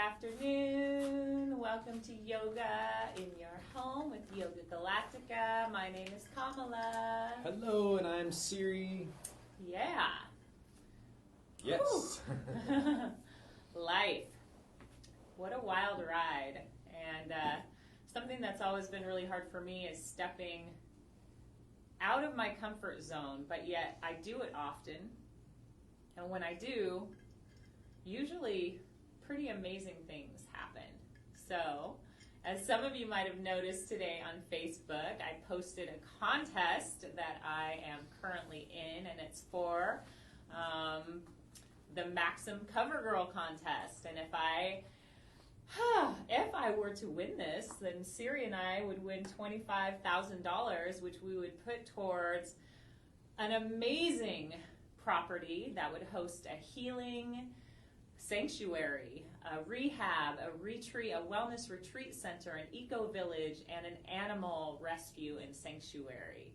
afternoon. Welcome to Yoga in Your Home with Yoga Galactica. My name is Kamala. Hello, and I'm Siri. Yeah. Yes. Life. What a wild ride. And something that's always been really hard for me is stepping out of my comfort zone, but yet I do it often. And when I do, usually pretty amazing things happen. So, as some of you might have noticed today on Facebook, I posted a contest that I am currently in, and it's for the Maxim CoverGirl contest. And if I were to win this, then Siri and I would win $25,000, which we would put towards an amazing property that would host a healing sanctuary, a rehab, a retreat, a wellness retreat center, an eco-village, and an animal rescue and sanctuary.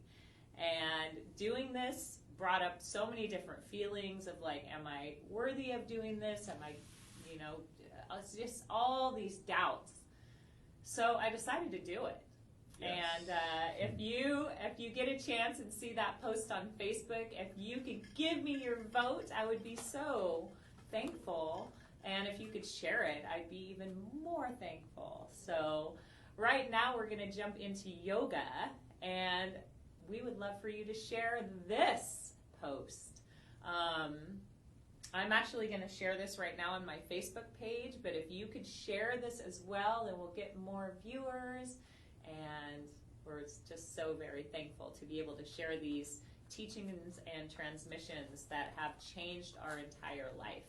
And doing this brought up so many different feelings of like, am I worthy of doing this? Am I, it's just all these doubts. So I decided to do it. Yes. And if you get a chance and see that post on Facebook, if you could give me your vote, I would be so thankful. And if you could share it, I'd be even more thankful. So right now we're going to jump into yoga, and we would love for you to share this post. I'm actually going to share this right now on my Facebook page, but if you could share this as well, then we'll get more viewers. And we're just so very thankful to be able to share these teachings and transmissions that have changed our entire life.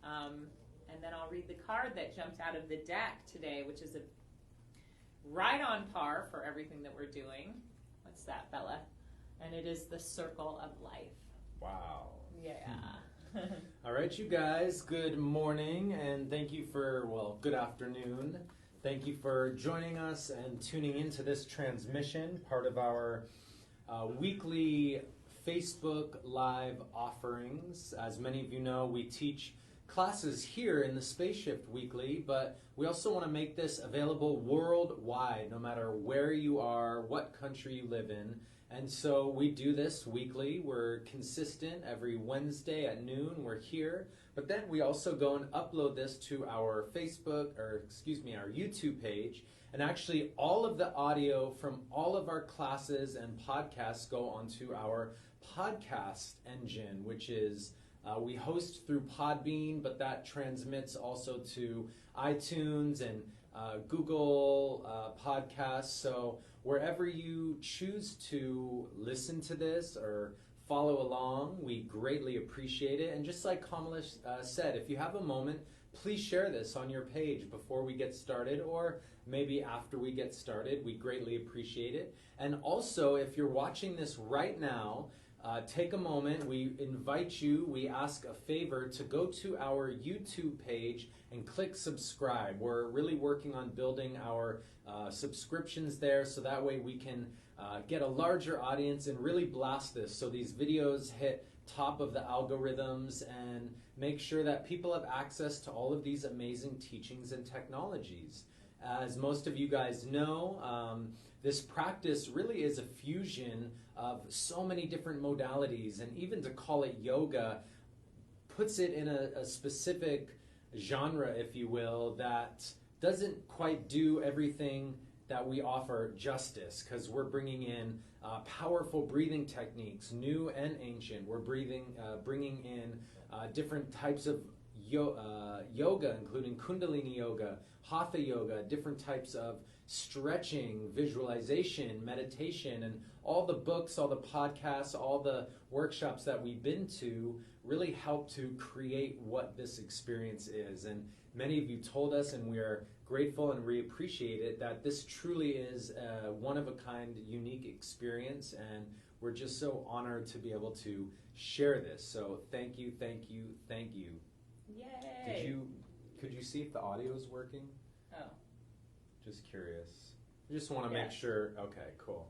And then I'll read the card that jumped out of the deck today, which is right on par for everything that we're doing. What's that, Bella? And it is the Circle of Life. Wow. Yeah. All right, you guys, good morning, and thank you for, good afternoon. Thank you for joining us and tuning into this transmission, part of our weekly Facebook Live offerings. As many of you know, we teach classes here in the Space Shift weekly, but we also want to make this available worldwide, no matter where you are, what country you live in. And so we do this weekly. We're consistent every Wednesday at noon. We're here. But then we also go and upload this to our our YouTube page. And actually all of the audio from all of our classes and podcasts go onto our podcast engine, which is we host through Podbean, but that transmits also to iTunes and Google Podcasts. So wherever you choose to listen to this or follow along, we greatly appreciate it. And just like Kamala said, if you have a moment, please share this on your page before we get started, or maybe after we get started. We greatly appreciate it. And also, if you're watching this right now, take a moment. We invite you, we ask a favor to go to our YouTube page and click subscribe. We're really working on building our subscriptions there, so that way we can get a larger audience and really blast this so these videos hit top of the algorithms and make sure that people have access to all of these amazing teachings and technologies. As most of you guys know, this practice really is a fusion of so many different modalities, and even to call it yoga puts it in a specific genre, if you will, that doesn't quite do everything that we offer justice, because we're bringing in powerful breathing techniques, new and ancient. We're bringing in different types of yoga, including Kundalini yoga, Hatha yoga, different types of stretching, visualization, meditation, and all the books, all the podcasts, all the workshops that we've been to really help to create what this experience is. And many of you told us, and we are grateful and we appreciate it, that this truly is a one-of-a-kind, unique experience, and we're just so honored to be able to share this. So thank you, thank you, thank you. Yay! Could you see if the audio is working? Oh. Just curious. I just want to make sure. Okay, cool.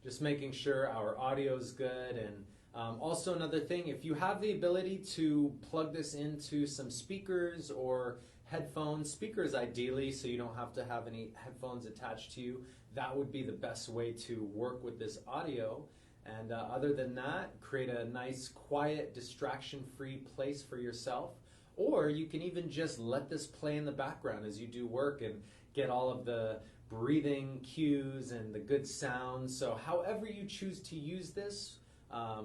Just making sure our audio is good. And also another thing, if you have the ability to plug this into some speakers or headphones, speakers ideally, so you don't have to have any headphones attached to you. That would be the best way to work with this audio. And other than that, create a nice, quiet, distraction-free place for yourself. Or you can even just let this play in the background as you do work and get all of the breathing cues and the good sounds. So however you choose to use this,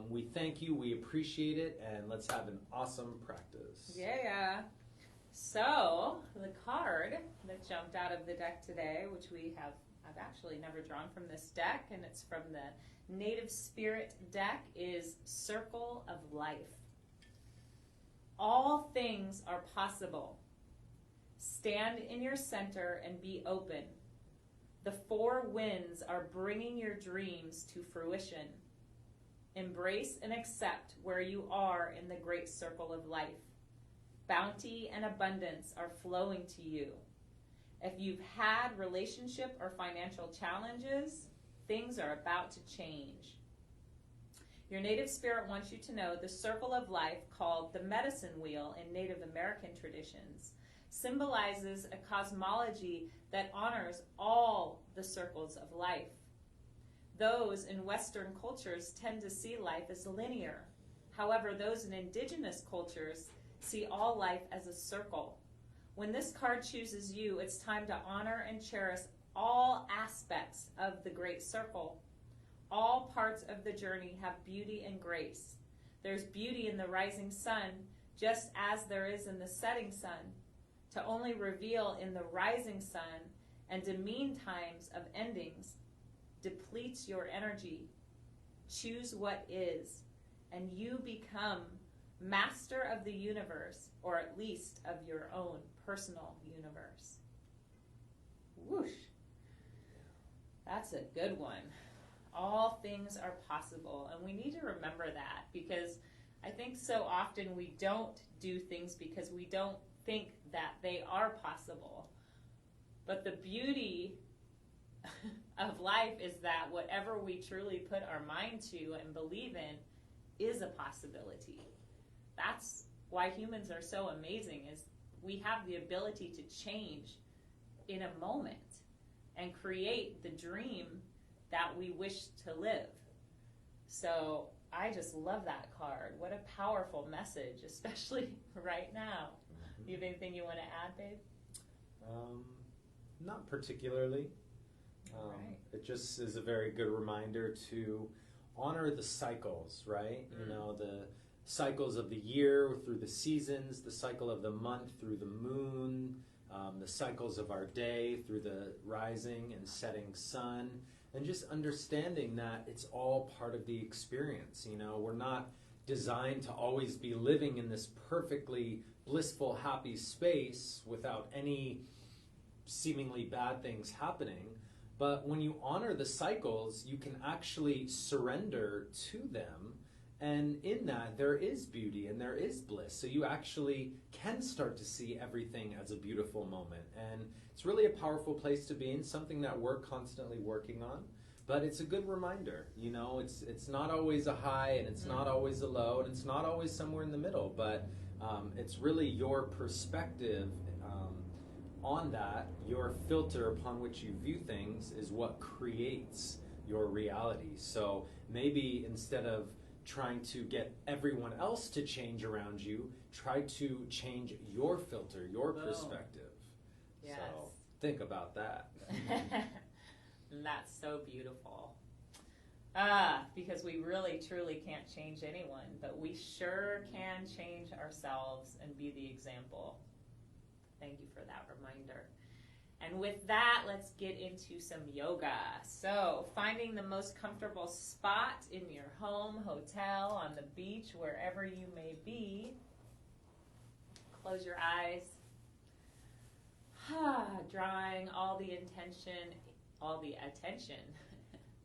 we thank you, we appreciate it, and let's have an awesome practice. Yeah. So the card that jumped out of the deck today, which I've actually never drawn from this deck, and it's from the Native Spirit deck, is Circle of Life. All things are possible. Stand in your center and be open. The four winds are bringing your dreams to fruition. Embrace and accept where you are in the great circle of life. Bounty and abundance are flowing to you. If you've had relationship or financial challenges, things are about to change. Your Native Spirit wants you to know the circle of life, called the medicine wheel in Native American traditions, symbolizes a cosmology that honors all the circles of life. Those in Western cultures tend to see life as linear. However, those in indigenous cultures see all life as a circle. When this card chooses you, it's time to honor and cherish all aspects of the great circle. All parts of the journey have beauty and grace. There's beauty in the rising sun, just as there is in the setting sun. To only reveal in the rising sun and demean times of endings depletes your energy. Choose what is, and you become master of the universe, or at least of your own personal universe. Whoosh. That's a good one. All things are possible, and we need to remember that, because I think so often we don't do things because we don't think that they are possible. But the beauty of life is that whatever we truly put our mind to and believe in is a possibility. That's why humans are so amazing, is we have the ability to change in a moment and create the dream that we wish to live. So I just love that card. What a powerful message, especially right now. You have anything you want to add, babe? Not particularly. Right. It just is a very good reminder to honor the cycles, right? You know, the cycles of the year through the seasons, the cycle of the month through the moon, the cycles of our day through the rising and setting sun, and just understanding that it's all part of the experience. You know, we're not designed to always be living in this perfectly blissful, happy space without any seemingly bad things happening. But when you honor the cycles, you can actually surrender to them. And in that, there is beauty and there is bliss. So you actually can start to see everything as a beautiful moment. And it's really a powerful place to be in, something that we're constantly working on. But it's a good reminder, you know, it's not always a high and it's not always a low and it's not always somewhere in the middle. But it's really your perspective on that, your filter upon which you view things is what creates your reality. So maybe instead of trying to get everyone else to change around you, try to change your filter, your perspective. Yes. So think about that. That's so beautiful. Because we really, truly can't change anyone, but we sure can change ourselves and be the example. Thank you for that reminder. And with that, let's get into some yoga. So, finding the most comfortable spot in your home, hotel, on the beach, wherever you may be. Close your eyes. Drawing all the attention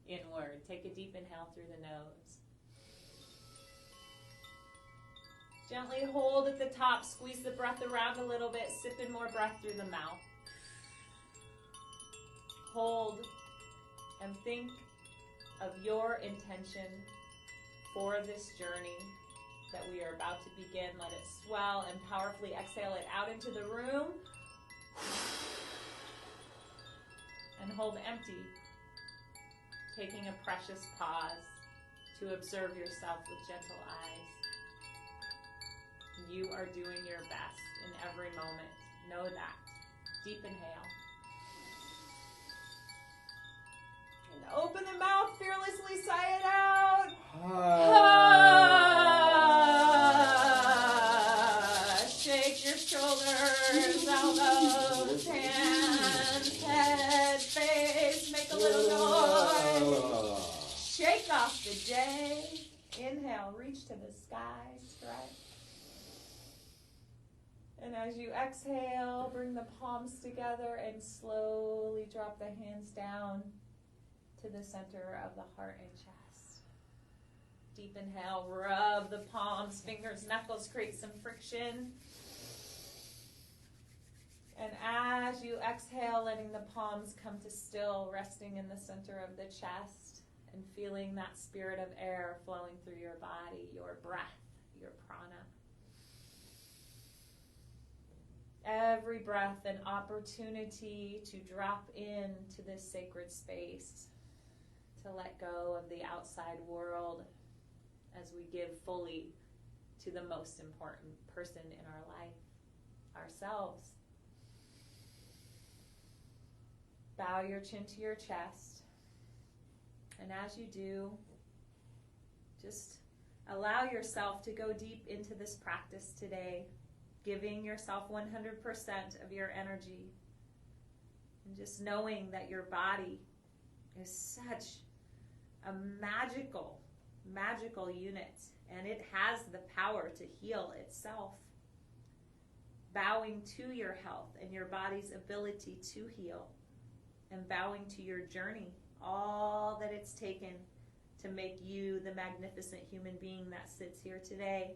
inward. Take a deep inhale through the nose. Gently hold at the top, squeeze the breath around a little bit, sip in more breath through the mouth. Hold and think of your intention for this journey. that we are about to begin. Let it swell and powerfully exhale it out into the room. And hold empty, taking a precious pause to observe yourself with gentle eyes. You are doing your best in every moment. Know that. Deep inhale. And open the mouth, fearlessly sigh it out. Shake your shoulders, elbows, hands, head, face. Make a little noise. Shake off the day. Inhale, reach to the sky, stretch. And as you exhale, bring the palms together and slowly drop the hands down to the center of the heart and chest. Deep inhale, rub the palms, fingers, knuckles, create some friction. And as you exhale, letting the palms come to still, resting in the center of the chest and feeling that spirit of air flowing through your body, your breath, your prana. Every breath an opportunity to drop into this sacred space, to let go of the outside world as we give fully to the most important person in our life, ourselves. Bow your chin to your chest, and as you do, just allow yourself to go deep into this practice today, giving yourself 100% of your energy, and just knowing that your body is such a magical unit, and it has the power to heal itself. Bowing to your health and your body's ability to heal, and bowing to your journey, all that it's taken to make you the magnificent human being that sits here today.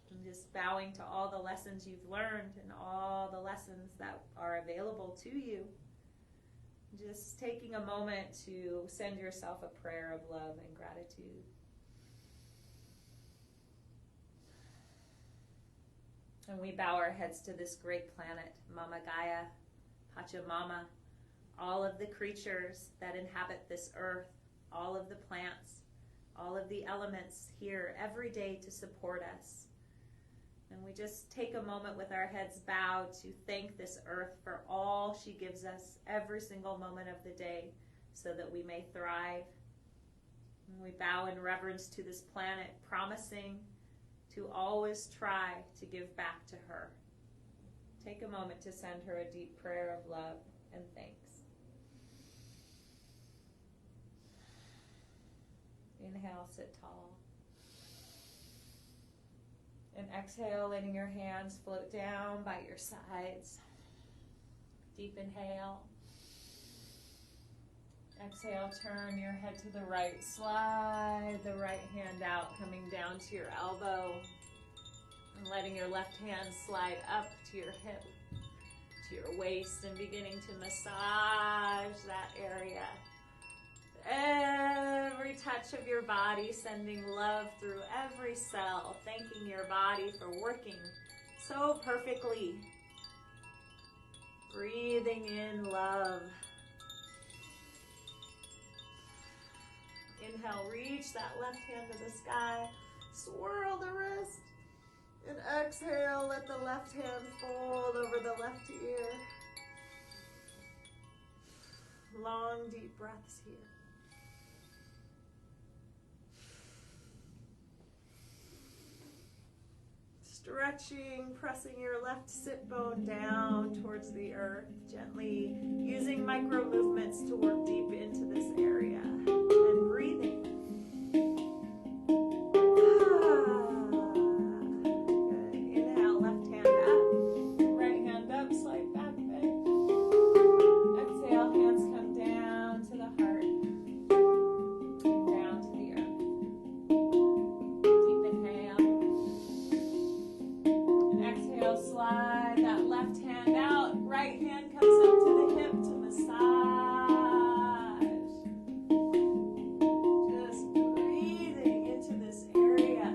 And just bowing to all the lessons you've learned and all the lessons that are available to you. Just taking a moment to send yourself a prayer of love and gratitude. And we bow our heads to this great planet, Mama Gaia, Pachamama, all of the creatures that inhabit this earth, all of the plants, all of the elements here every day to support us. And we just take a moment with our heads bowed to thank this earth for all she gives us every single moment of the day so that we may thrive. And we bow in reverence to this planet, promising to always try to give back to her. Take a moment to send her a deep prayer of love and thanks. Inhale, sit tall. And exhale, letting your hands float down by your sides. Deep inhale. Exhale, turn your head to the right. Slide the right hand out, coming down to your elbow. And letting your left hand slide up to your hip, to your waist, and beginning to massage that area. Every touch of your body, sending love through every cell, thanking your body for working so perfectly. Breathing in love. Inhale, reach that left hand to the sky, swirl the wrist, and exhale, let the left hand fold over the left ear. Long, deep breaths here. Stretching, pressing your left sit bone down towards the earth, gently using micro movements to work deep into this area. And breathing. Good. Inhale, left hand up. Right hand up, slide back a bit. Exhale, hands come down to the heart. Down to the earth. Deep inhale. And exhale, slide that left hand out. Right hand comes up to the hip to massage. Just breathing into this area.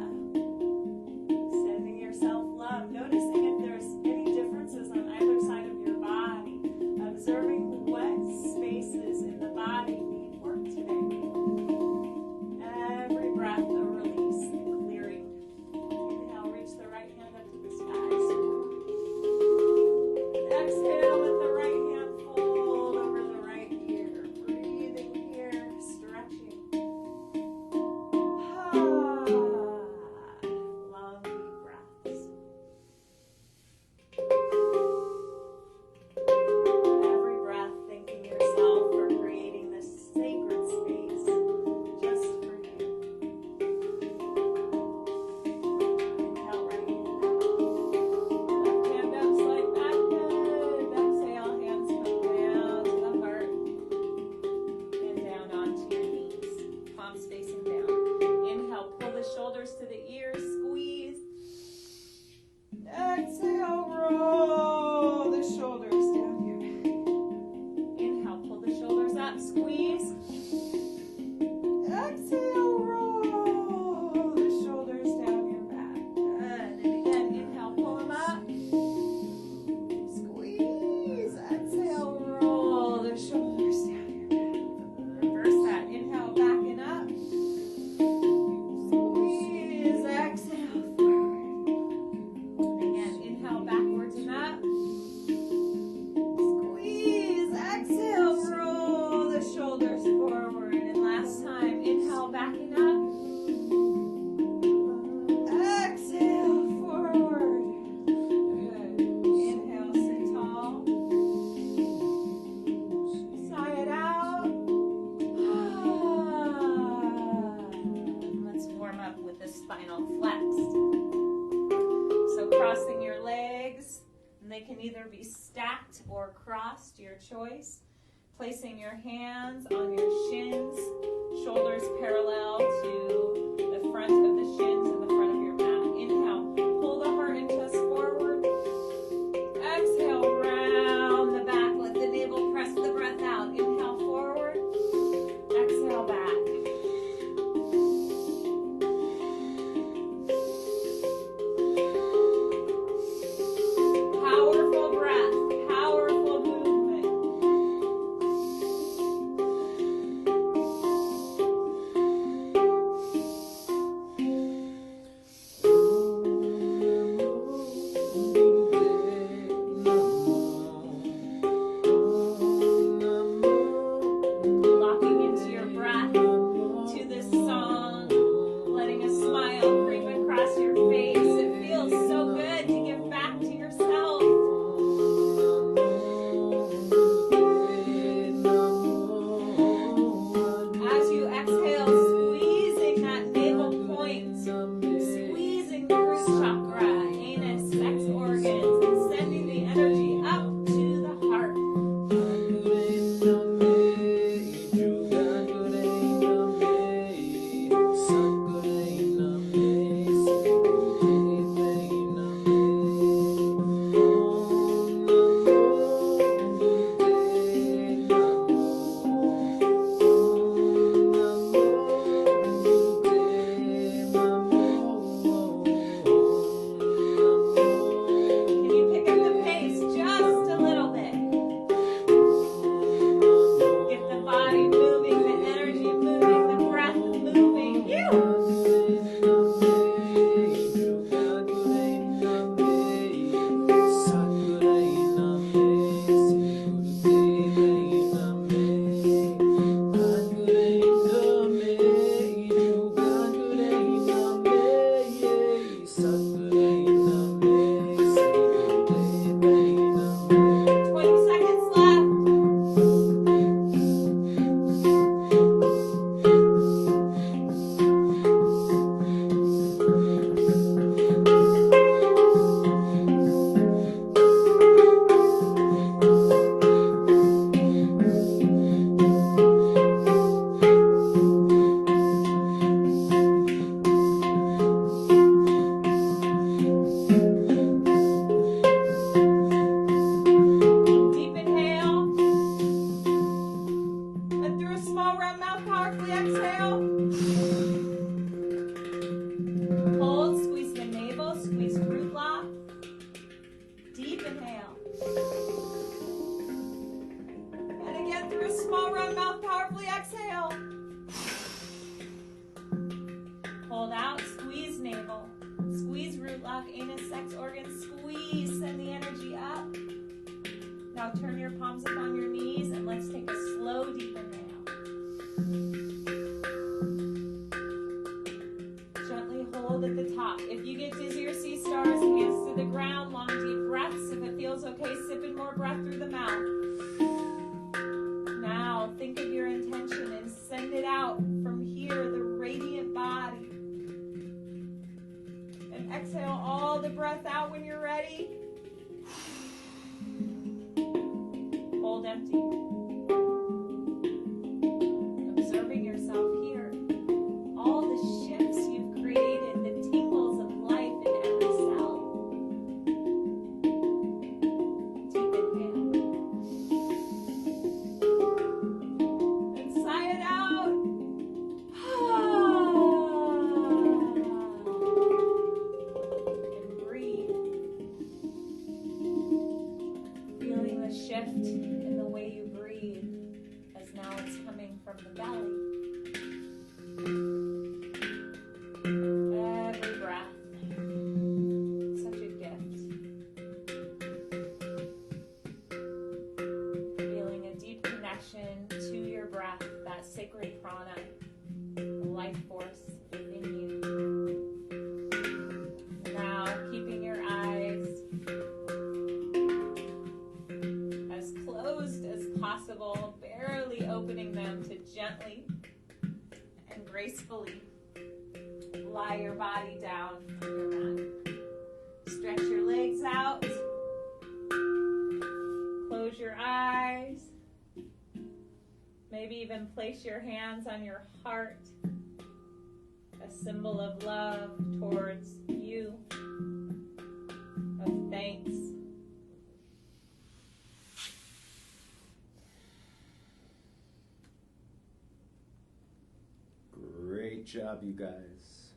And they can either be stacked or crossed, your choice. Placing your hands on your shins, shoulders parallel to the front of the shins and the front of your mat. Inhale, pull the heart and chest forward. Exhale, round the back. Let the navel press the breath out. Inhale, forward. Exhale, back. Powerful breath, powerful movement. Locking into your breath to this song, letting a smile creep across your face. It feels so good to give back to yourself. As you exhale, squeezing that navel point, squeezing the root chakra, anus, sex organs, and sending the energy up to the heart. Can you pick up the pace just a little bit? Get the body moving, the energy moving, the breath moving. You. 20 seconds left. Deep inhale. And through a small round mouth, powerfully exhale. Hold, squeeze the navel, squeeze root lock. Deep inhale. And again through a small round mouth, powerfully exhale. Hold out, squeeze navel. Squeeze root lock, anus, sex organs, squeeze, send the energy up. Now turn your palms up on your knees and let's take a slow, deep inhale. Gently hold at the top. If you get dizzy or see stars, hands to the ground, long, deep breaths. If it feels okay, sip in more breath through the mouth. Now think of your intention and send it out from here, the radiant body. And exhale all the breath out when you're ready. Hold empty. Observing yourself here. All the shifts you've created, the tingles of life in every cell. Deep inhale. And sigh it out. And breathe. Feeling the shift in the way you breathe as now it's coming from the belly. Every breath, such a gift. Feeling a deep connection to your breath, that sacred prana, the life force within you. Now, keeping your eyes as closed as possible, barely opening them to gently and gracefully lie your body down on your mat. Stretch your legs out your eyes. Maybe even place your hands on your heart, a symbol of love towards you, of thanks. Great job, you guys.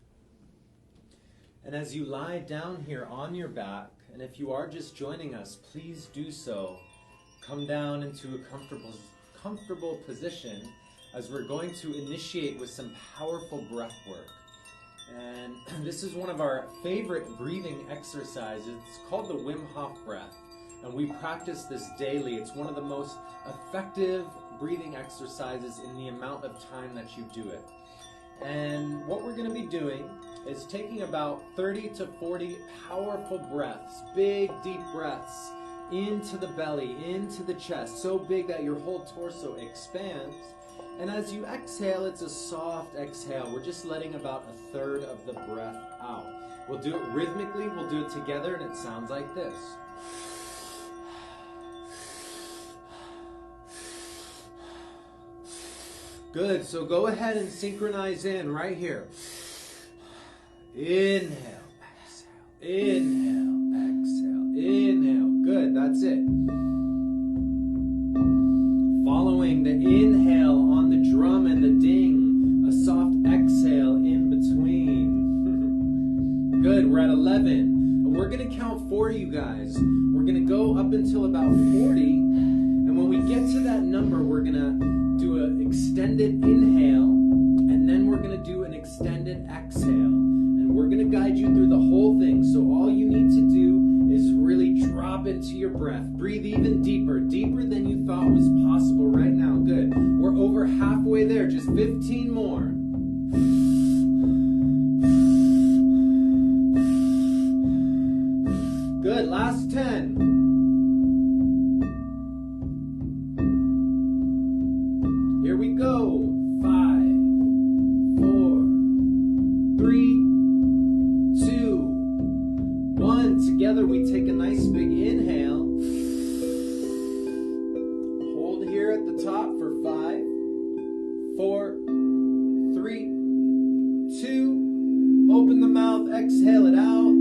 And as you lie down here on your back, and if you are just joining us, please do so. Come down into a comfortable position as we're going to initiate with some powerful breath work. And this is one of our favorite breathing exercises. It's called the Wim Hof breath. And we practice this daily. It's one of the most effective breathing exercises in the amount of time that you do it. And what we're going to be doing is taking about 30 to 40 powerful breaths, big, deep breaths, into the belly, into the chest, so big that your whole torso expands. And as you exhale, it's a soft exhale. We're just letting about a third of the breath out. We'll do it rhythmically, we'll do it together, and it sounds like this. Good, so go ahead and synchronize in right here. Inhale, exhale, inhale, exhale, inhale. Good, that's it. Following the inhale on the drum and the ding, a soft exhale in between. Good, we're at 11. We're going to count for you guys. We're going to go up until about 40. And when we get to that number, we're going to do an extended inhale. And then we're going to do an extended exhale. And we're going to guide you through the whole thing. So all you need to do is really drop into your breath. Breathe even deeper, deeper than you thought was possible right now. Good. We're over halfway there. Just 15 more. Good. Last 10. Here we go. 5, 4, 3, 2, 1. Together we take a nice big inhale. Hold here at the top for 5, 4, 3, 2. Open the mouth, exhale it out.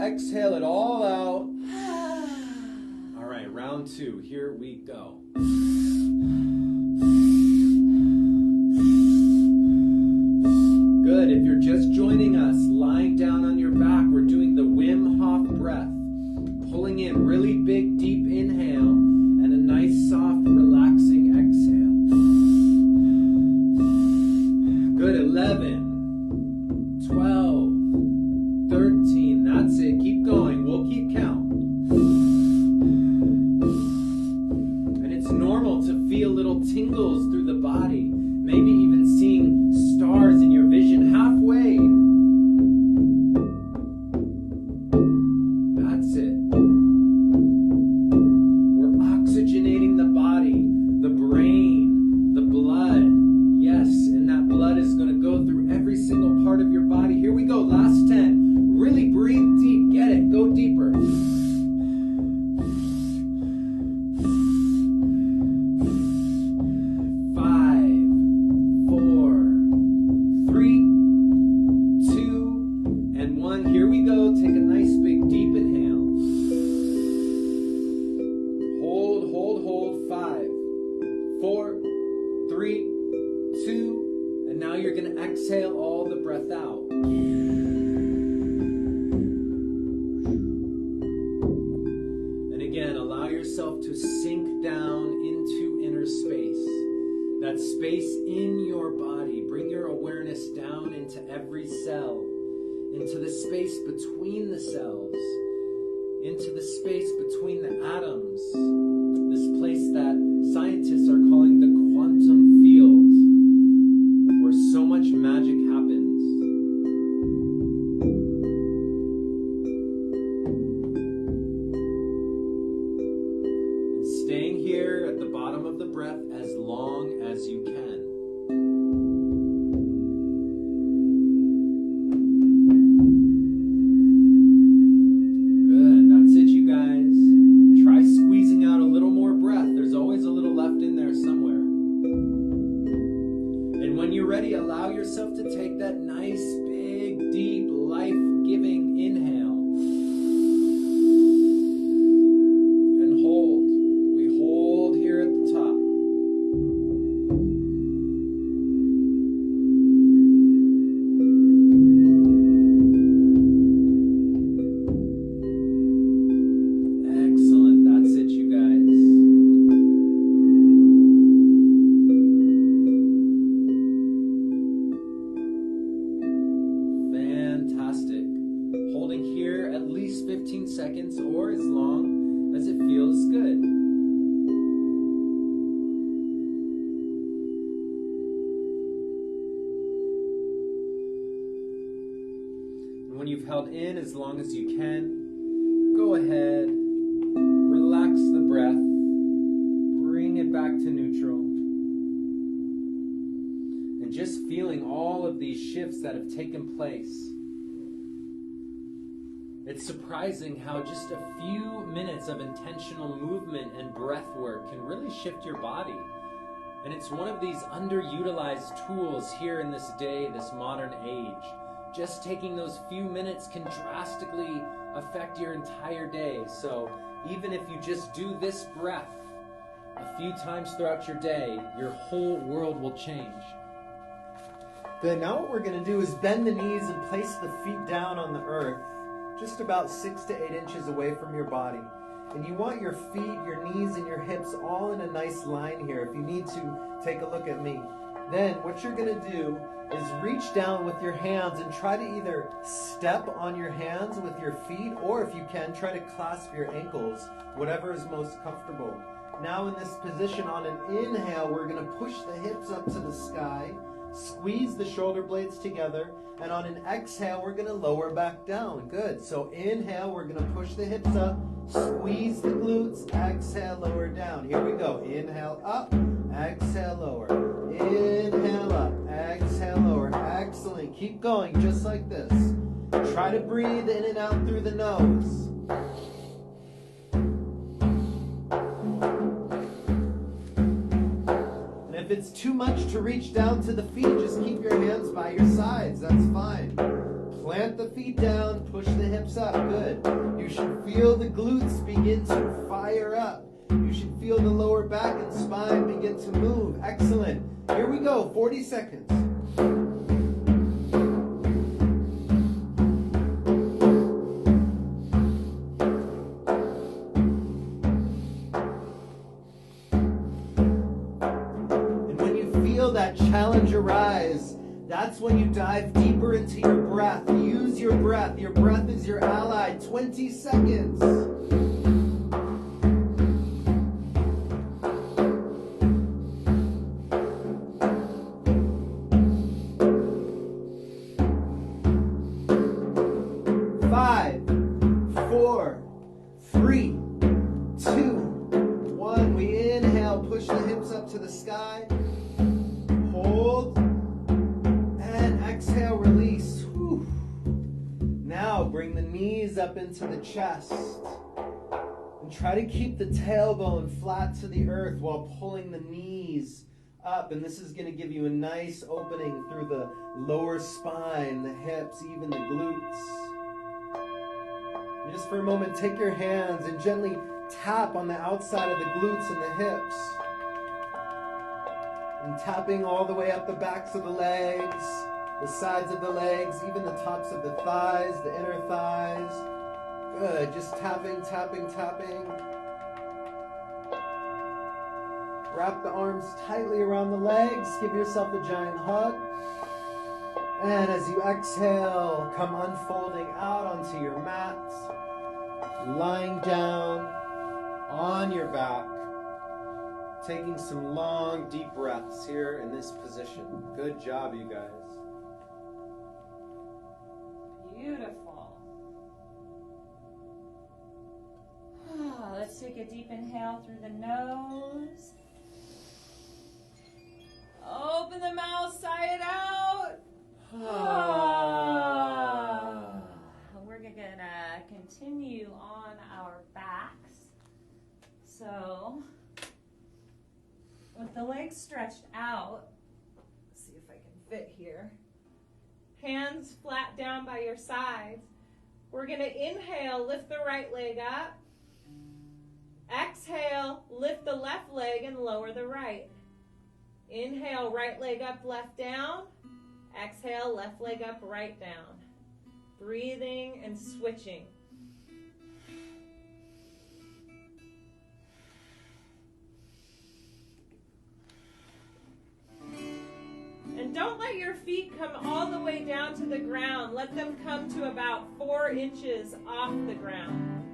Exhale it all out. All right, round 2. Here we go. normal to feel little tingles through the body, maybe even seeing stars in your vision halfway. That's it. We're oxygenating the body, the brain, the blood. Yes, and that blood is going to go through every single part of your body. Here we go, last 10. Really breathe deep. Get it. Go deeper. 1. Here we go. Take a nice big deep inhale. Hold, hold, hold. 5, 4, 3, 2. And now you're going to exhale all the breath out. And again, allow yourself to sink down into inner space. That space in your body. Bring your awareness down into every cell. Into the space between the cells, into the space between the atoms, this place that scientists are calling the quantum field, where so much magic happens. And staying here at the bottom of the breath as long as you can. Allow yourself to take that nice, big, deep, life-giving inhale. And hold. We hold here at the top. Excellent. That's it, you guys. Holding here at least 15 seconds or as long as it feels good. And when you've held in as long as you can, go ahead, relax the breath, bring it back to neutral. And just feeling all of these shifts that have taken place. It's surprising how just a few minutes of intentional movement and breath work can really shift your body. And it's one of these underutilized tools here in this day, this modern age. Just taking those few minutes can drastically affect your entire day. So even if you just do this breath a few times throughout your day, your whole world will change. Good. Now what we're going to do is bend the knees and place the feet down on the earth. Just about 6 to 8 inches away from your body. And you want your feet, your knees, and your hips all in a nice line here. If you need to, take a look at me. Then what you're going to do is reach down with your hands and try to either step on your hands with your feet, or if you can, try to clasp your ankles, whatever is most comfortable. Now in this position, on an inhale, we're going to push the hips up to the sky, squeeze the shoulder blades together, and on an exhale, we're going to lower back down. Good. So inhale, we're going to push the hips up, squeeze the glutes, exhale, lower down. Here we go. Inhale up, exhale, lower. Inhale up, exhale, lower. Excellent. Keep going just like this. Try to breathe in and out through the nose. If it's too much to reach down to the feet, just keep your hands by your sides. That's fine. Plant the feet down, push the hips up. Good. You should feel the glutes begin to fire up. You should feel the lower back and spine begin to move. Excellent. Here we go. 40 seconds. That challenge arise, that's when you dive deeper into your breath. Use your breath. Your breath is your ally. 20 seconds. up to the sky. Hold. And exhale, release. Whew. Now bring the knees up into the chest. And try to keep the tailbone flat to the earth while pulling the knees up. And this is going to give you a nice opening through the lower spine, the hips, even the glutes. And just for a moment, take your hands and gently tap on the outside of the glutes and the hips. And tapping all the way up the backs of the legs, the sides of the legs, even the tops of the thighs, the inner thighs. Good, just tapping, tapping, tapping. Wrap the arms tightly around the legs. Give yourself a giant hug. And as you exhale, come unfolding out onto your mat. Lying down on your back. Taking some long, deep breaths here in this position. Good job, you guys. Beautiful. Let's take a deep inhale through the nose. Open the mouth, sigh it out. We're gonna continue on our backs. So, with the legs stretched out, let's see if I can fit here. Hands flat down by your sides. We're gonna inhale, lift the right leg up. Exhale, lift the left leg and lower the right. Inhale, right leg up, left down. Exhale, left leg up, right down. Breathing and switching. And don't let your feet come all the way down to the ground. Let them come to about 4 inches off the ground.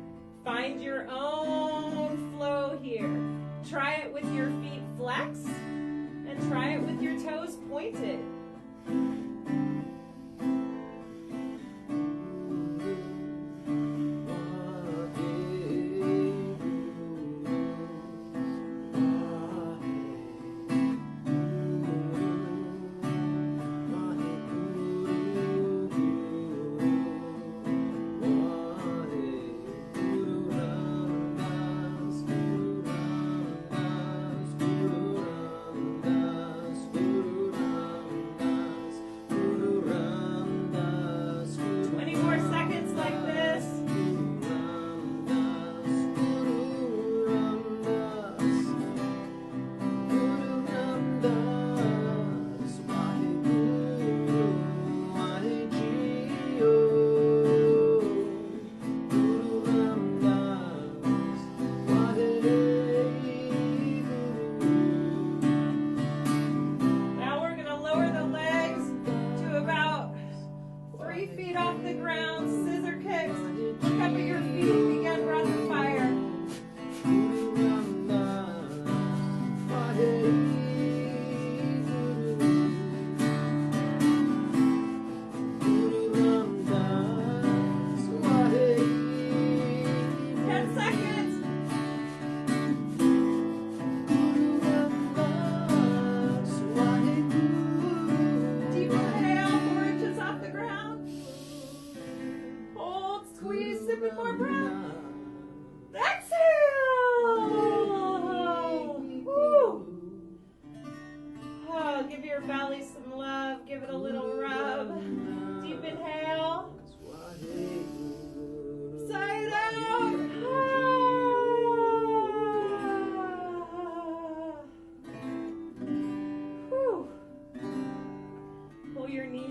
Find your own flow here. Try it with your feet flexed and try it with your toes pointed.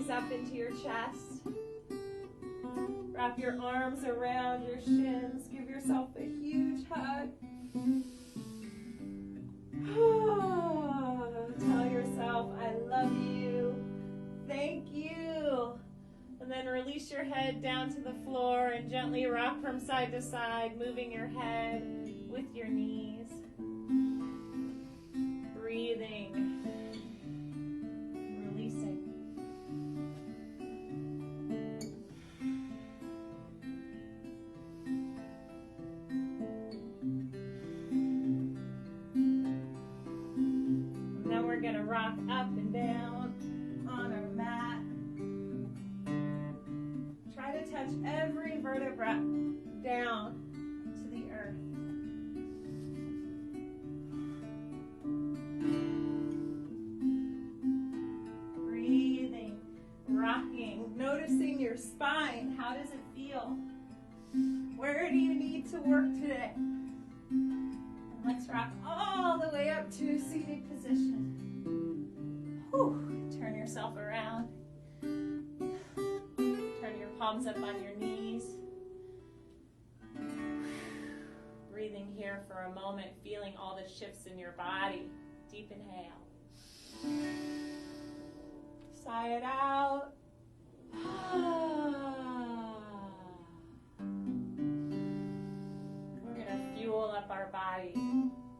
Up into your chest. Wrap your arms around your shins. Give yourself a huge hug. Tell yourself, I love you. Thank you. And then release your head down to the floor and gently rock from side to side, moving your head with your knees. Breathing. Releasing. we're going to rock up and down on our mat. Try to touch every vertebra down to the earth. Breathing, rocking, noticing your spine. How does it feel? Where do you need to work today? And let's rock all the way up to a seated position. Whew. Turn yourself around. Turn your palms up on your knees. Breathing here for a moment, feeling all the shifts in your body. Deep inhale. Sigh it out. We're going to fuel up our body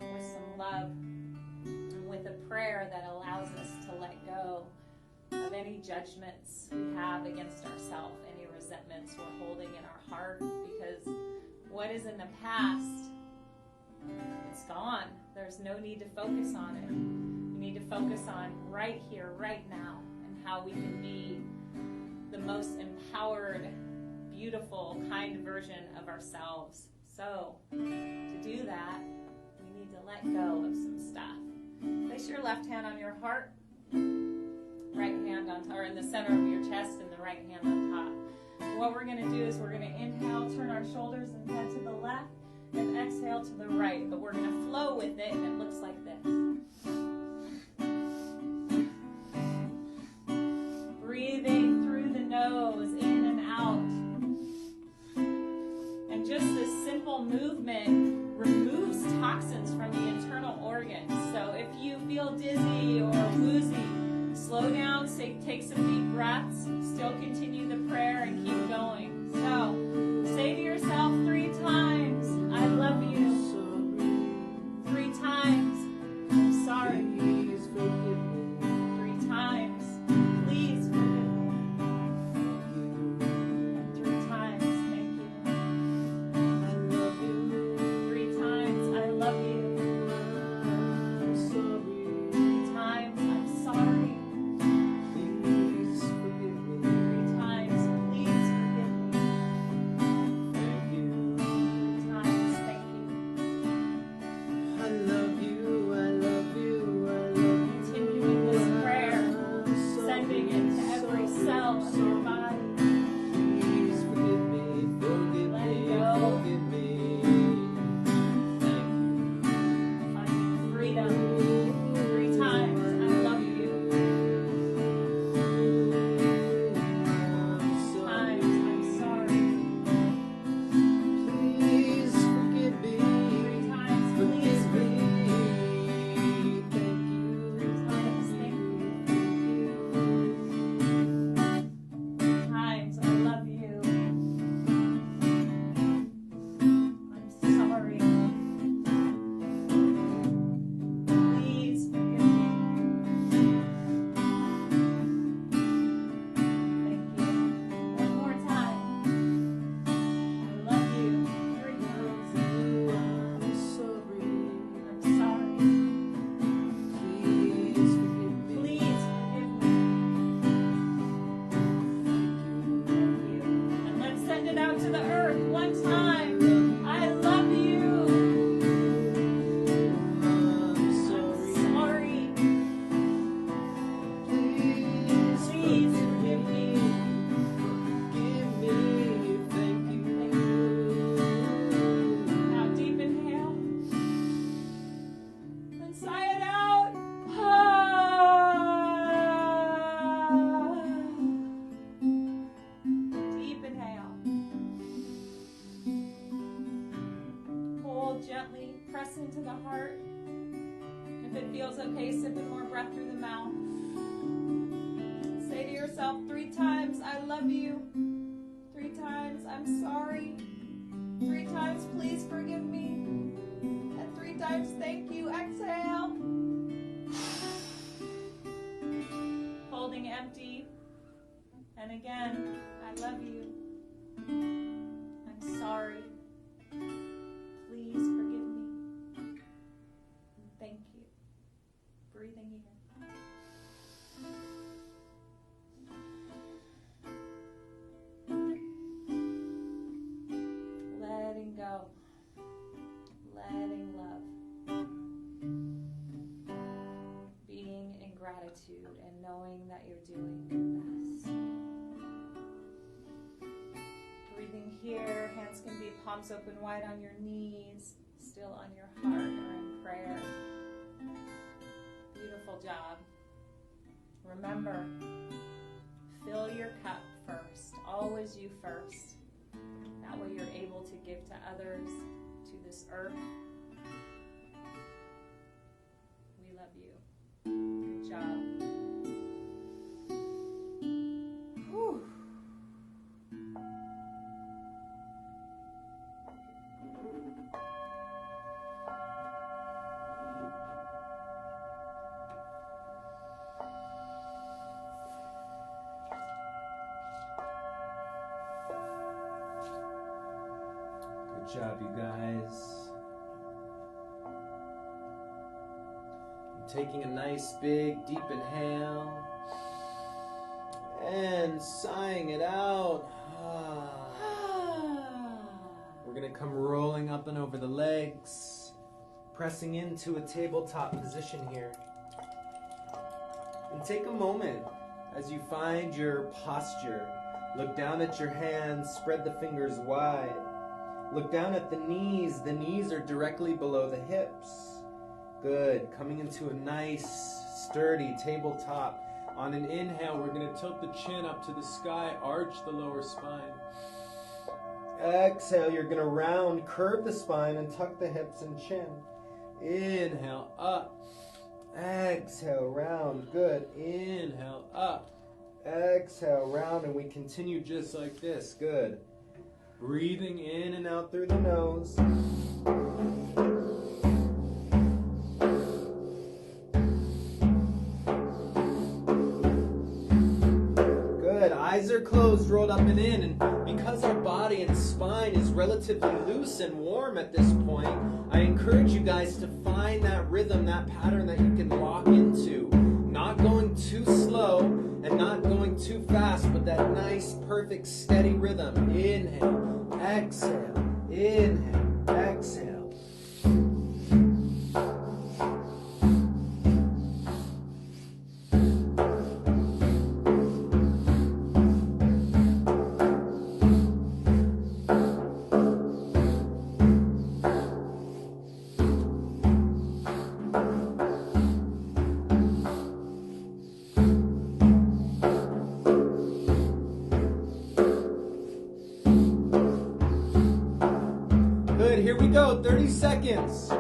with some love and with a prayer that allows us to let go of any judgments we have against ourselves, any resentments we're holding in our heart, because what is in the past, it's gone. There's no need to focus on it. We need to focus on right here, right now, and how we can be the most empowered, beautiful, kind version of ourselves. So, to do that, we need to let go of some stuff. Place your left hand on your heart, right hand on top, or in the center of your chest, and the right hand on top. And what we're going to do is we're going to inhale, turn our shoulders and head to the left, and exhale to the right. But we're going to flow with it, and it looks like this. Breathing through the nose, in and out. And just this simple movement removes toxins from the internal organs. So if you feel dizzy or woozy, slow down, take some deep breaths, still continue the prayer and keep going. So say to yourself 3 times, I love you. 3 times, I'm sorry. 3 times, please forgive me. And 3 times, thank you. 3 times, I love you. 3 times, I'm sorry. 3 times, please forgive me. 3 times, thank you. I love you, I love you, I love you. Continuing this prayer, sending it to every cell of your body. Please forgive me, forgive Let me, go. forgive me. Thank you. Finding freedom. 3 times, I love you. 3 times, I'm sorry. Please forgive me. 3 times, please Forgive forgive me. me. Thank you. 3 times, thank you. 3 times, I love you. I'm sorry. Please forgive me. Thank you. One more time. I love you. 3 times. I'm sorry. I'm sorry. Please forgive me. Please forgive me. Thank you. And let's send it out to the earth one time. I love you. I'm I'm sorry. sorry. Please Please forgive me. forgive me. Thank you. Now deep inhale. And sigh it out. Deep inhale. Hold gently. Press into the heart. If it feels okay, sip in more breath through the mouth. Say to yourself 3 times, I love you. 3 times, I'm sorry. 3 times, please forgive me. And 3 times, thank you. Exhale. Holding empty. And again, I love you. I'm sorry. Please forgive me. Thank you. breathing here. Letting go. Letting love. Being in gratitude and knowing that you're doing your best. Breathing here. Hands can be palms open wide on your knees, still on your heart or in prayer. Beautiful job. Remember, fill your cup first. Always you first. That way you're able to give to others, to this earth. We love you. Good job. Whew. Good job, you guys. Taking a nice big deep inhale and sighing it out. We're going to come rolling up and over the legs, pressing into a tabletop position here. And take a moment as you find your posture. Look down at your hands, spread the fingers wide. Look down at the knees. The knees are directly below the hips. Good. Coming into a nice, sturdy tabletop. On an inhale, we're going to tilt the chin up to the sky, arch the lower spine. Exhale, you're going to round, curve the spine, and tuck the hips and chin. Inhale, up. Exhale, round. Good. Inhale, up. Exhale, round, and we continue just like this. Good. Breathing in and out through the nose. Good. Eyes are closed, rolled up and in. And because our body and spine is relatively loose and warm at this point, I encourage you guys to find that rhythm, that pattern that you can lock into. Not going too slow and not going too fast, but that nice, perfect, steady rhythm. Inhale, exhale, inhale, exhale. Here we go, 30 seconds.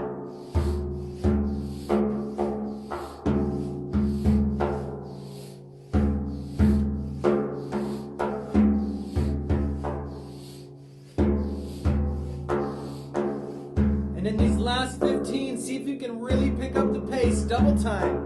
And in these last 15, see if you can really pick up the pace, double time.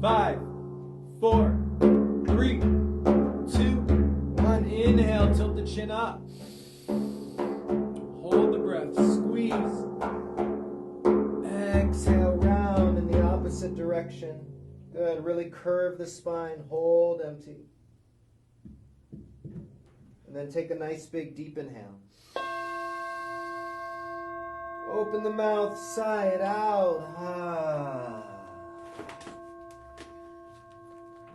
5, 4, 3, 2, 1. Inhale, tilt the chin up. Hold the breath, squeeze. Exhale, round in the opposite direction. Good, really curve the spine, hold empty. And then take a nice big deep inhale. Open the mouth, sigh it out.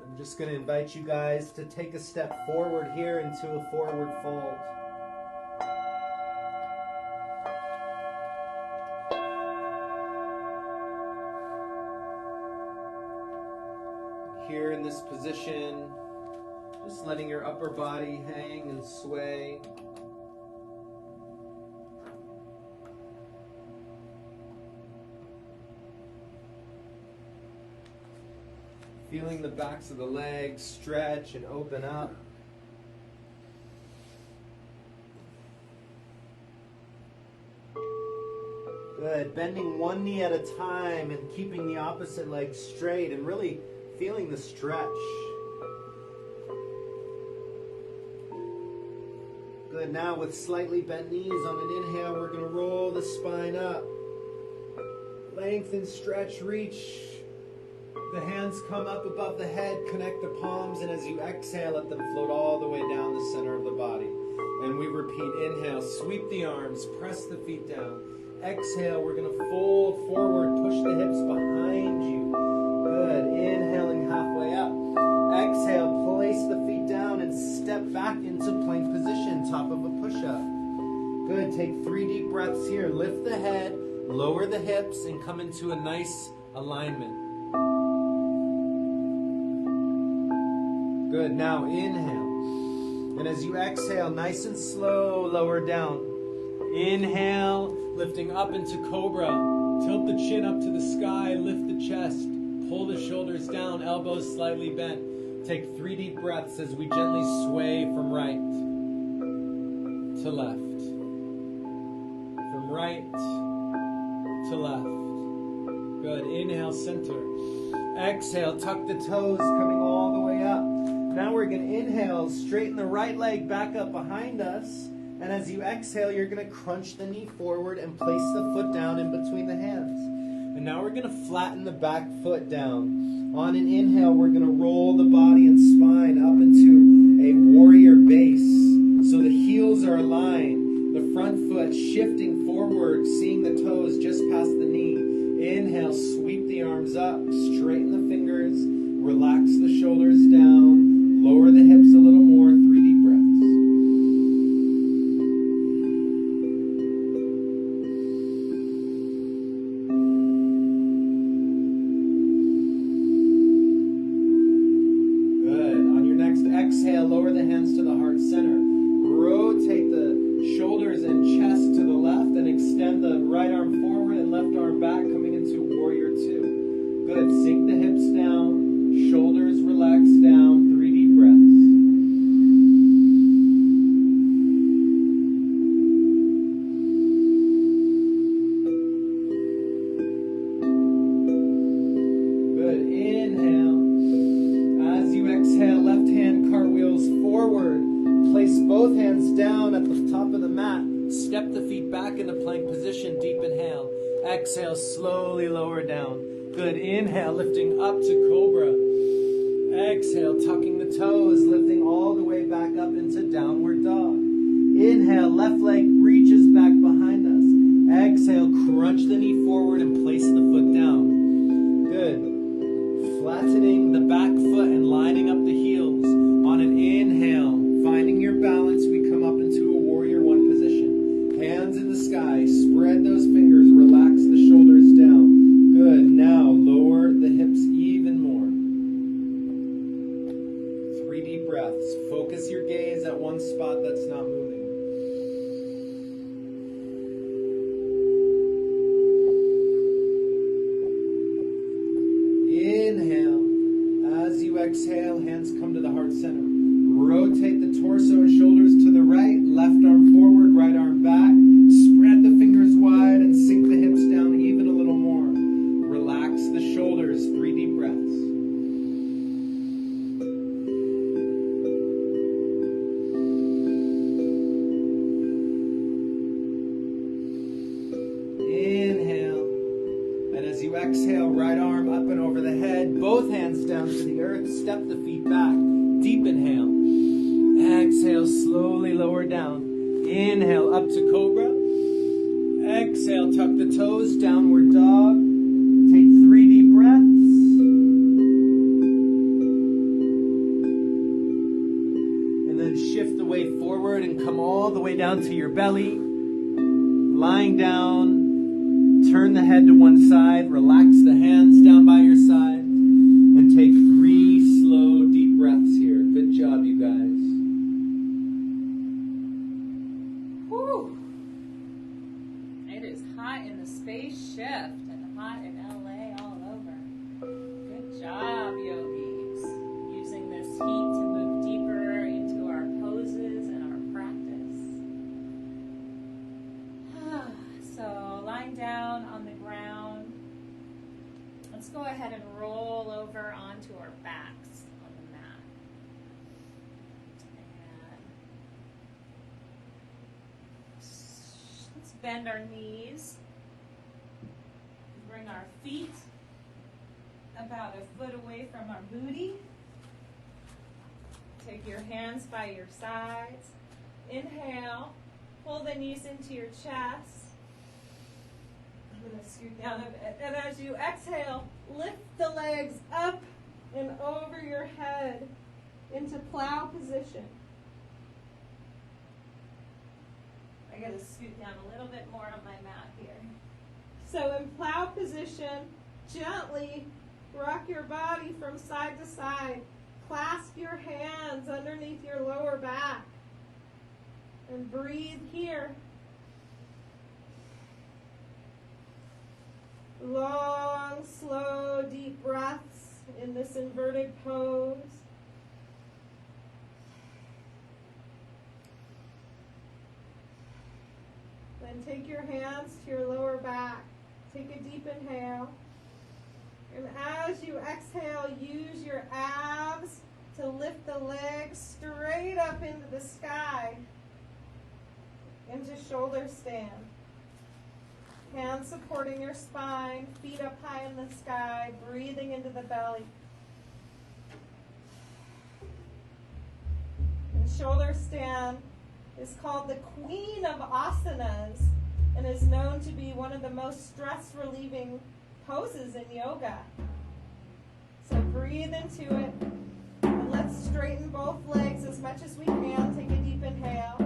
I'm just going to invite you guys to take a step forward here into a forward fold. Here in this position, just letting your upper body hang and sway. Feeling the backs of the legs stretch and open up. Good. Good. Bending one knee at a time and keeping the opposite leg straight and really feeling the stretch. Good. Now with slightly bent knees on an inhale, we're going to roll the spine up. Lengthen, stretch, reach. The hands come up above the head, connect the palms, and as you exhale, let them float all the way down the center of the body. And we repeat, inhale, sweep the arms, press the feet down. Exhale, we're going to fold forward, push the hips behind you. Good. Inhaling halfway up. Exhale, place the feet down and step back into plank position, top of a push-up. Good. Take 3 deep breaths here. Lift the head, lower the hips, and come into a nice alignment. Good. Now inhale. And as you exhale, nice and slow, lower down. Inhale, lifting up into cobra. Tilt the chin up to the sky, lift the chest. Pull the shoulders down, elbows slightly bent. Take 3 deep breaths as we gently sway from right to left. From right to left. Good. Inhale, center. Exhale, tuck the toes, coming all the way up. Now we're going to inhale, straighten the right leg back up behind us. And as you exhale, you're going to crunch the knee forward and place the foot down in between the hands. And now we're going to flatten the back foot down. On an inhale, we're going to roll the body and spine up into a warrior base. So the heels are aligned. The front foot shifting forward, seeing the toes just past the knee. Inhale, sweep the arms up, straighten the fingers, relax the shoulders down. Lower the hips a little more, 3 deep breaths. Good. On your next exhale, lower the hands to the heart center. Rotate the shoulders and chest to the left and extend the right arm forward and left arm back, coming into warrior 2. Good. Sink the hips down, shoulders relax down, 3 deep breaths. Both hands down at the top of the mat. Step the feet back into plank position. Deep inhale. Exhale, slowly lower down. Good. Inhale, lifting up to cobra. Exhale, tucking the toes, lifting all the way back up into downward dog. Inhale, left leg reaches back behind us. Exhale, crunch the knee forward and place the foot down. Good. Flattening the back foot and lining up the heels. On an inhale, finding your balance, we come up into a warrior 1 position. Hands in the sky, spread those fingers, relax the shoulders down. Good. Now lower the hips even more. 3 deep breaths. Focus your gaze at one spot that's not moving. Inhale. As you exhale, hands come to the heart center. Rotate the torso and shoulders to the right, left arm forward, right arm back. Spread the fingers wide and sink the hips down even a little more. Relax the shoulders, 3 deep breaths. Inhale. And as you exhale, right arm up and over the head, both hands down to the earth, step the feet back. Deep inhale. Exhale, slowly lower down. Inhale, up to cobra. Exhale, tuck the toes, downward dog. Take 3 deep breaths. And then shift the weight forward and come all the way down to your belly. Lying down, turn the head to one side, relax the hands down by your side, and take 3 slow, deep breaths here. Good job, you guys. Spaceship and hot in LA all over. Good job, yogis. Using this heat to move deeper into our poses and our practice. So lying down on Let's go ahead and roll over onto our backs on the mat. And let's bend our knees. Bring our feet about a foot away from our booty. Take your hands by your sides. Inhale. Pull the knees into your chest. I'm going to scoot down a bit. And as you exhale, lift the legs up and over your head into plow position. I got to scoot down a little bit more on my mat here. So in plow position, gently rock your body from side to side. Clasp your hands underneath your lower back. And breathe here. Long, slow, deep breaths in this inverted pose. Then take your hands to your lower back. Take a deep inhale. And as you exhale, use your abs to lift the legs straight up into the sky, into shoulder stand. Hands supporting your spine, feet up high in the sky, breathing into the belly. And shoulder stand is called the queen of asanas and is known to be one of the most stress-relieving poses in yoga. So breathe into it. And let's straighten both legs as much as we can. Take a deep inhale.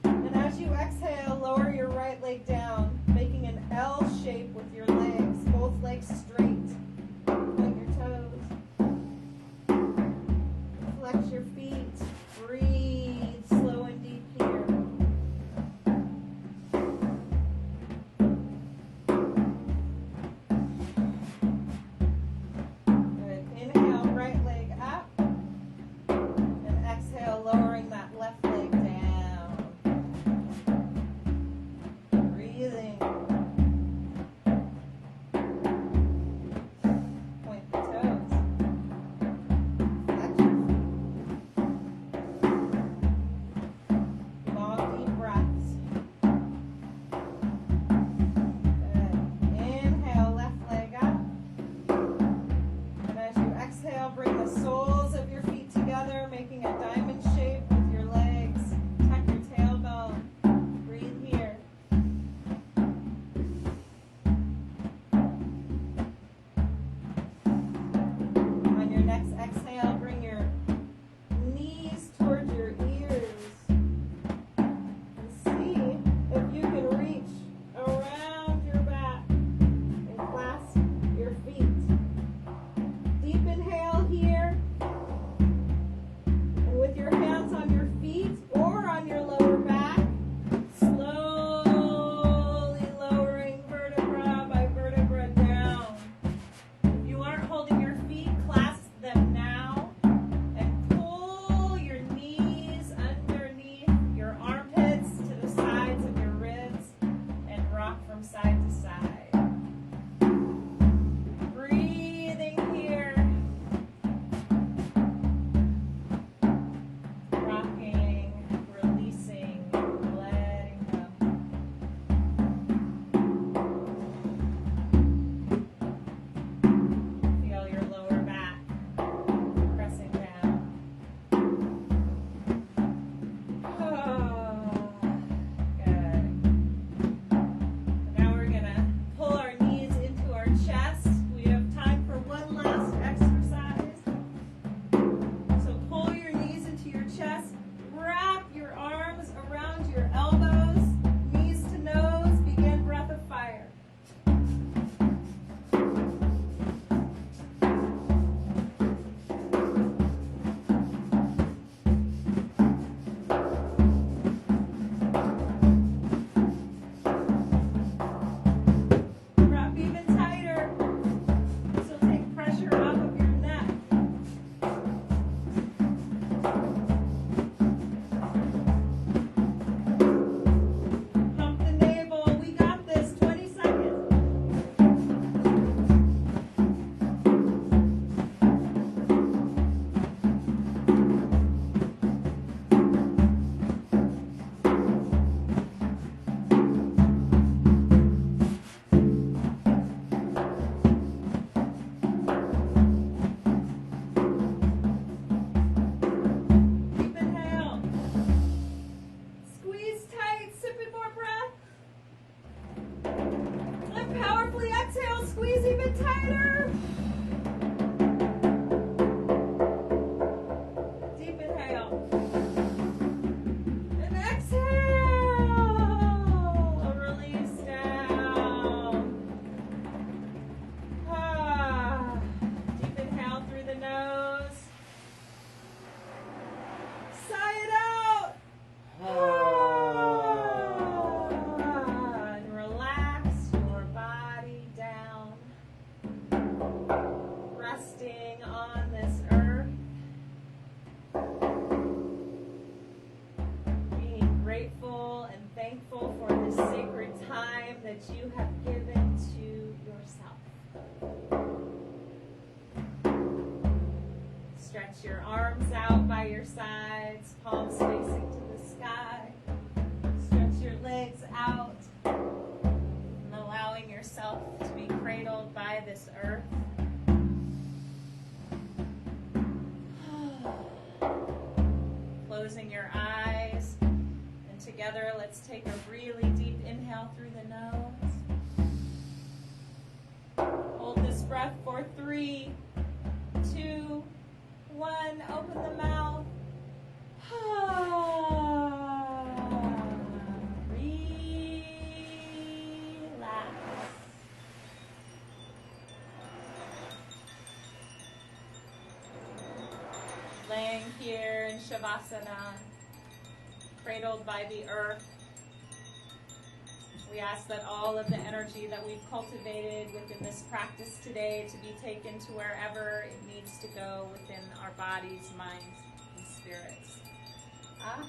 And as you exhale, lower your right leg down, making an L shape with your legs, both legs straight. Point your toes. Flex your feet. Breathe slow and deep here. Good. Inhale, right leg up. And exhale, lowering that left leg down. Breathing. tighter. Deep inhale. And exhale. Release down. Deep inhale through the nose. Sigh it out. And relax your body down. Resting on this earth. Being grateful and thankful for this sacred time that you have given to yourself. Stretch your arms out by your sides, palms facing to the sky. Stretch your legs out, and allowing yourself to be cradled by this earth. Closing your eyes, and together let's take a really deep inhale through the nose. Hold this breath for 3, 2, 1. Open the mouth. Relax. Laying here in Shavasana, cradled by the earth. We ask that all of the energy that we've cultivated within this practice today to be taken to wherever it needs to go within our bodies, minds, and spirits. Aho.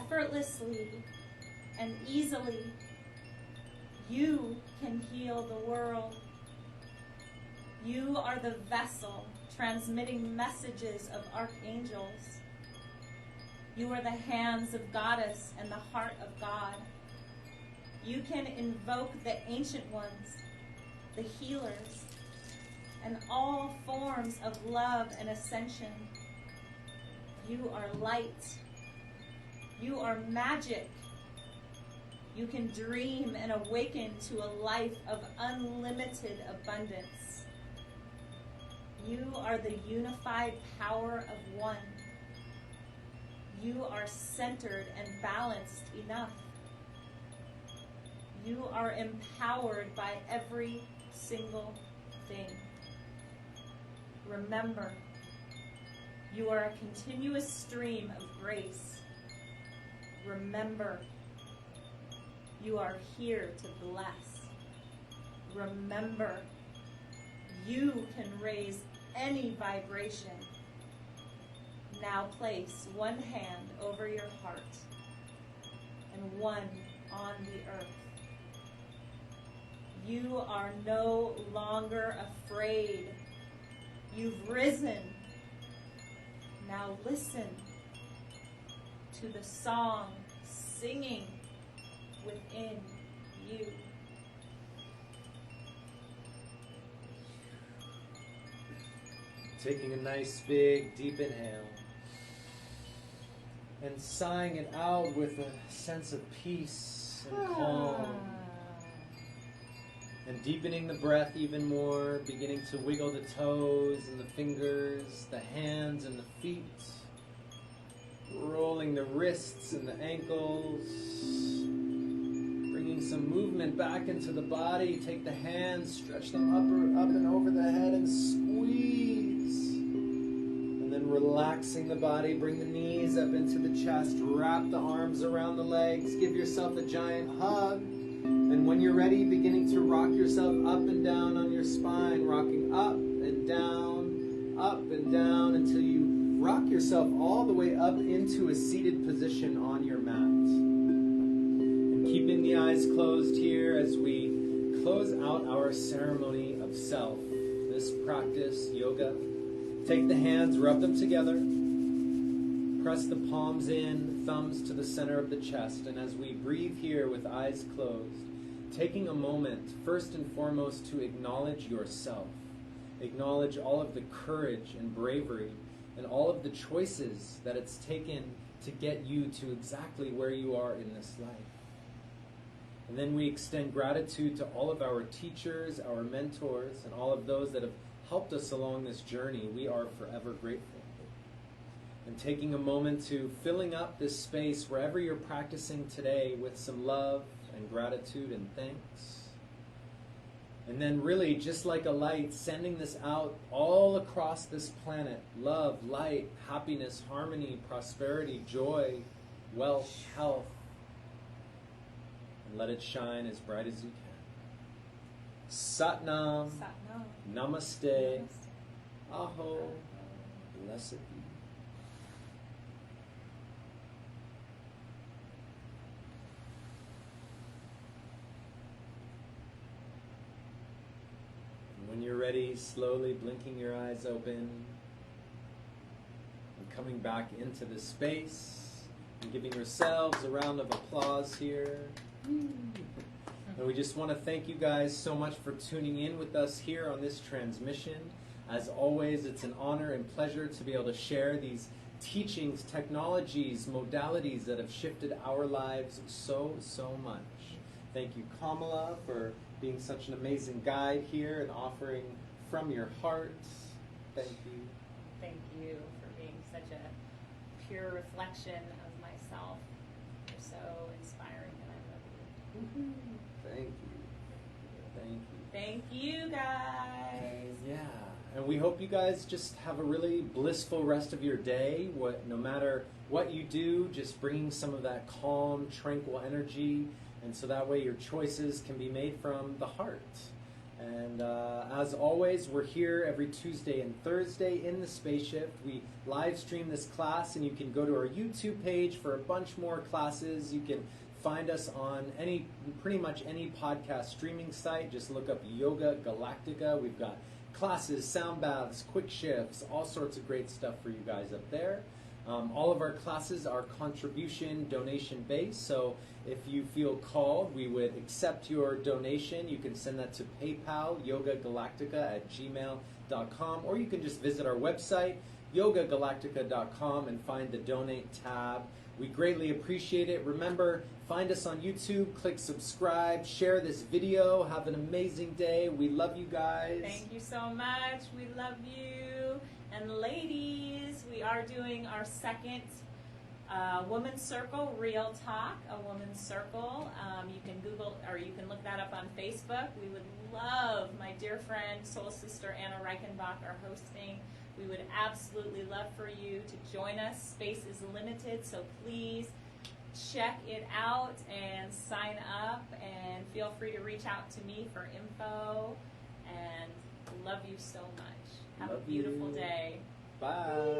effortlessly and easily, you can heal the world. You are the vessel transmitting messages of archangels. You are the hands of Goddess and the heart of God. You can invoke the ancient ones, the healers, and all forms of love and ascension. You are light. You are magic. You can dream and awaken to a life of unlimited abundance. You are the unified power of one. You are centered and balanced enough. You are empowered by every single thing. Remember, you are a continuous stream of grace. Remember, you are here to bless. Remember, you can raise any vibration. Now place one hand over your heart and one on the earth. You are no longer afraid. You've risen. Now listen to the song singing within you. Taking a nice big deep inhale and sighing it out with a sense of peace and calm. And deepening the breath even more, beginning to wiggle the toes and the fingers, the hands and the feet, rolling the wrists and the ankles, bringing some movement back into the body. Take the hands, stretch them up and over the head and squeeze. And then relaxing the body, bring the knees up into the chest, wrap the arms around the legs, give yourself a giant hug. And when you're ready, beginning to rock yourself up and down on your spine, rocking up and down until you rock yourself all the way up into a seated position on your mat. And keeping the eyes closed here as we close out our ceremony of self, this practice, yoga. Take the hands, rub them together, press the palms in, thumbs to the center of the chest, and as we breathe here with eyes closed, taking a moment, first and foremost, to acknowledge yourself. Acknowledge all of the courage and bravery and all of the choices that it's taken to get you to exactly where you are in this life. And then we extend gratitude to all of our teachers, our mentors, and all of those that have helped us along this journey. We are forever grateful. And taking a moment to filling up this space wherever you're practicing today with some love and gratitude and thanks. And then really, just like a light, sending this out all across this planet. Love, light, happiness, harmony, prosperity, joy, wealth, health. And let it shine as bright as you can. Satnam, Namaste, Aho, blessed be. When you're ready, slowly blinking your eyes open and coming back into the space and giving yourselves a round of applause here. And we just want to thank you guys so much for tuning in with us here on this transmission. As always, it's an honor and pleasure to be able to share these teachings, technologies, modalities that have shifted our lives so much. Thank you, Kamala, for being such an amazing guide here and offering from your heart. Thank you. Thank you for being such a pure reflection of myself. You're so inspiring and I love you. Thank you. Thank you. Thank you, guys. Yeah. And we hope you guys just have a really blissful rest of your day. No matter what you do, just bringing some of that calm, tranquil energy. And so that way your choices can be made from the heart. And as always, we're here every Tuesday and Thursday in the Space Shift. We live stream this class, and you can go to our YouTube page for a bunch more classes. You can find us on pretty much any podcast streaming site. Just look up Yoga Galactica. We've got classes, sound baths, quick shifts, all sorts of great stuff for you guys up there. All of our classes are contribution, donation based, so if you feel called, we would accept your donation. You can send that to PayPal, yogagalactica@gmail.com, or you can just visit our website, yogagalactica.com, and find the donate tab. We greatly appreciate it. Remember, find us on YouTube, click subscribe, share this video. Have an amazing day. We love you guys. Thank you so much. We love you. And ladies, we are doing our second Women's Circle Real Talk, a Women's Circle. You can Google, or you can look that up on Facebook. We would love, my dear friend, soul sister Anna Reichenbach are hosting. We would absolutely love for you to join us. Space is limited, so please check it out and sign up, and feel free to reach out to me for info. And love you so much. Have a beautiful day. Bye.